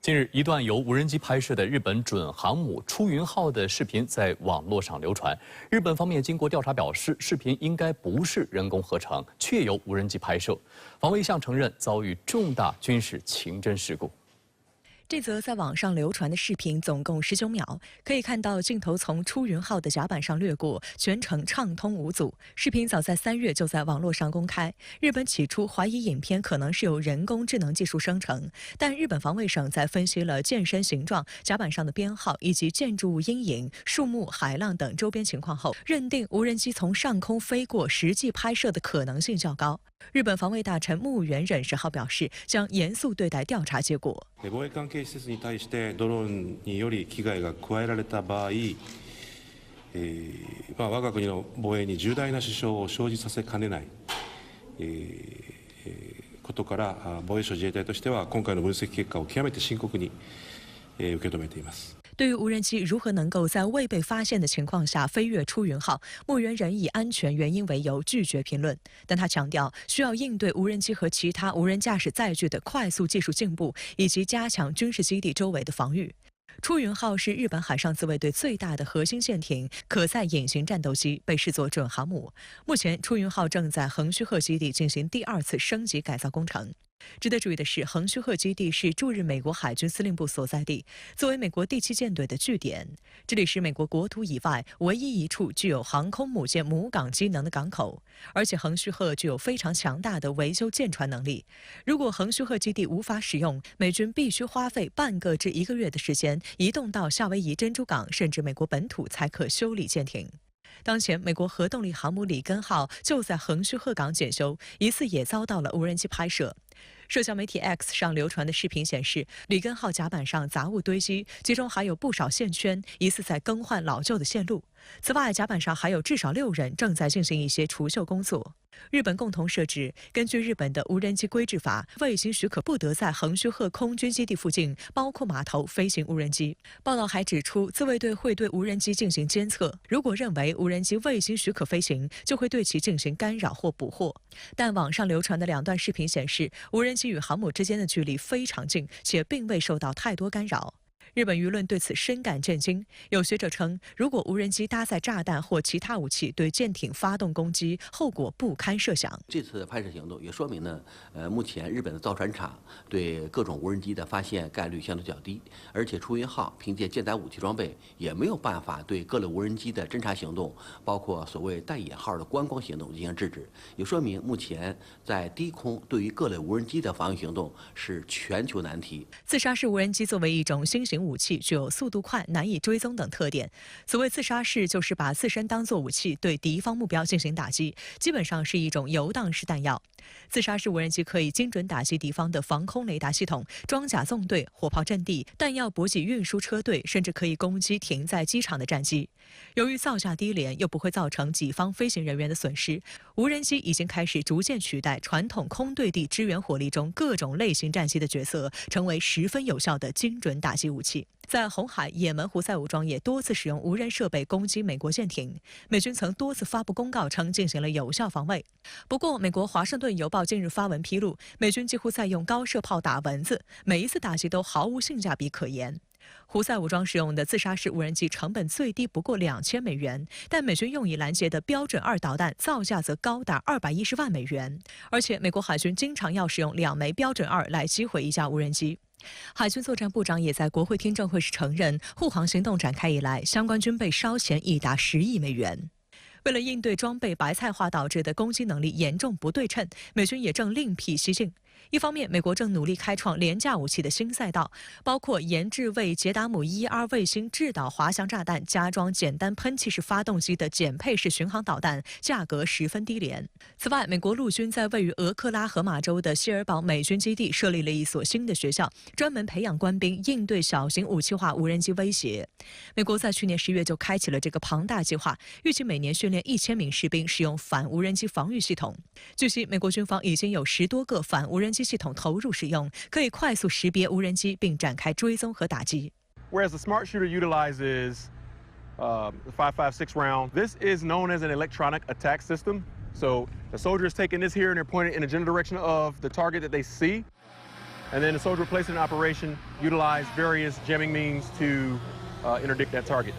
近日，一段由无人机拍摄的日本准航母出云号的视频在网络上流传。日本方面经过调查表示，视频应该不是人工合成，确由无人机拍摄。防卫相承认遭遇重大军事情侦事故。 这则在网上流传的视频总共19秒，可以看到镜头从出云号的甲板上掠过，全程畅通无阻。视频早在3月就在网络上公开。日本起初怀疑影片可能是由人工智能技术生成，但日本防卫省在分析了舰身形状、甲板上的编号以及建筑物阴影、树木、海浪等周边情况后，认定无人机从上空飞过实际拍摄的可能性较高。 日本防卫大臣木原忍10号表示，将严肃对待调查结果。防衛関係施設に対してドローンにより危害が加えられた場合、我が国の防衛に重大な支障を生じさせかねない、ことから防衛省自衛隊としては今回の分析結果を極めて深刻に受け止めています。 对于无人机如何能够在未被发现的情况下飞越出云号，木原忍以安全原因为由拒绝评论。但他强调，需要应对无人机和其他无人驾驶载具的快速技术进步，以及加强军事基地周围的防御。 出云号是日本海上自卫队最大的核心舰艇，可载隐形战斗机，被视作准航母。目前，出云号正在横须贺基地进行第2次升级改造工程。 值得注意的是，横须贺基地是驻日美国海军司令部所在地，作为美国第7舰队的据点，这里是美国国土以外唯一一处具有航空母舰母港机能的港口。而且，横须贺具有非常强大的维修舰船能力。如果横须贺基地无法使用，美军必须花费半个至1个月的时间，移动到夏威夷珍珠港甚至美国本土才可修理舰艇。 当前，美国核动力航母里根号就在横须贺港检修，疑似也遭到了无人机拍摄。社交媒体 X 上流传的视频显示，里根号甲板上杂物堆积，其中还有不少线圈，疑似在更换老旧的线路。此外，甲板上还有至少6人正在进行一些除锈工作。日本共同社指，根据日本的无人机规制法，卫星许可不得在横须贺空军基地附近，包括码头飞行无人机。报道还指出，自卫队会对无人机进行监测，如果认为无人机卫星许可飞行，就会对其进行干扰或捕获。但网上流传的2段视频显示，无人机与航母之间的距离非常近，且并未受到太多干扰。 日本舆论对此深感震惊。有学者称，如果无人机搭载炸弹或其他武器对舰艇发动攻击，后果不堪设想。这次拍摄行动也说明呢，目前日本的造船厂对各种无人机的发现概率相对较低，而且出云号凭借舰载武器装备，也没有办法对各类无人机的侦察行动，包括所谓带引号的观光行动进行制止，也说明目前在低空对于各类无人机的防御行动是全球难题。自杀式无人机作为一种新型武器，具有速度快、难以追踪等特点。所谓自杀式，就是把自身当作武器对敌方目标进行打击，基本上是一种游荡式弹药。自杀式无人机可以精准打击敌方的防空雷达系统、装甲纵队、火炮阵地、弹药补给运输车队，甚至可以攻击停在机场的战机。由于造价低廉，又不会造成己方飞行人员的损失，无人机已经开始逐渐取代传统空对地支援火力中各种类型战机的角色，成为十分有效的精准打击武器。在红海，也门胡塞武装也多次使用无人设备攻击美国舰艇，美军曾多次发布公告称进行了有效防卫。不过，美国《华盛顿邮报》近日发文披露，美军几乎在用高射炮打蚊子，每一次打击都毫无性价比可言。胡塞武装使用的自杀式无人机成本最低不过2000美元，但美军用以拦截的标准2导弹造价则高达210万美元。而且，美国海军经常要使用2枚标准2来击毁一架无人机。海军作战部长也在国会听证会时承认，护航行动展开以来，相关军备烧钱已达10亿美元。为了应对装备白菜化导致的攻击能力严重不对称，美军也正另辟蹊径。一方面，美国正努力开创廉价武器的新赛道，包括研制为捷达姆112卫星制导滑翔炸弹加装简单喷气式发动机的减配式巡航导弹，价格十分低廉。此外，美国陆军在位于俄克拉荷马州的希尔堡美军基地设立了一所新的学校，专门培养官兵应对小型武器化无人机威胁。美国在去年10月就开启了这个庞大计划，预计每年训练1000名士兵使用反无人机防御系统。据悉，美国军方已经有10多个反无人机系统投入使用，可以快速识别无人机并展开追踪和打击。Whereas the smart shooter utilizes the 5.56 round, this is known as an electronic attack system. So the soldier is taking this here and they're pointing in the general direction of the target that they see. And then the soldier replacement operation utilized various jamming means to interdict that target.